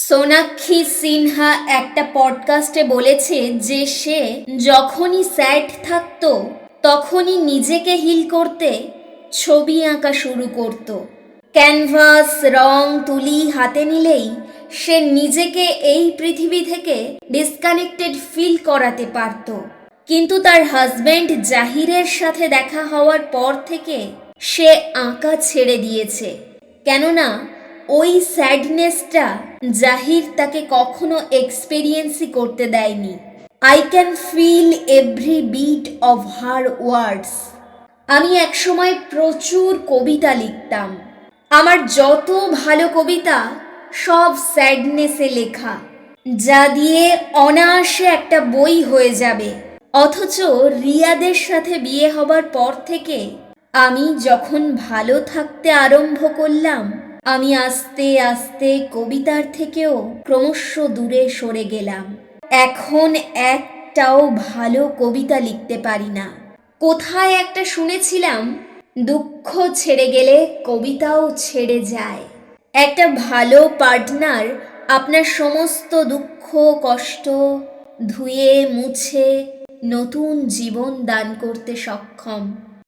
সোনাক্ষী সিনহা একটা পডকাস্টে বলেছে যে সে যখনই স্যাড থাকতো তখনই নিজেকে হিল করতে ছবি আঁকা শুরু করত। ক্যানভাস, রং, তুলি হাতে নিলেই সে নিজেকে এই পৃথিবী থেকে ডিসকানেক্টেড ফিল করাতে পারত। কিন্তু তার হাজবেন্ড জাহিরের সাথে দেখা হওয়ার পর থেকে সে আঁকা ছেড়ে দিয়েছে, কেননা ওই স্যাডনেসটা জাহির তাকে কখনো এক্সপেরিয়েন্সই করতে দেয়নি। I can feel every bit of her words. আমি একসময় প্রচুর কবিতা লিখতাম। আমার যত ভালো কবিতা সব স্যাডনেসে লেখা, যা দিয়ে অনায়াসে একটা বই হয়ে যাবে। অথচ রিয়াদের সাথে বিয়ে হবার পর থেকে আমি যখন ভালো থাকতে আরম্ভ করলাম, আমি আস্তে আস্তে কবিতার থেকেও ক্রমশ দূরে সরে গেলাম। এখন একটাও ভালো কবিতা লিখতে পারি না। কোথায় একটা শুনেছিলাম, দুঃখ ছেড়ে গেলে কবিতাও ছেড়ে যায়। একটা ভালো পার্টনার আপনার সমস্ত দুঃখ কষ্ট ধুয়ে মুছে নতুন জীবন দান করতে সক্ষম।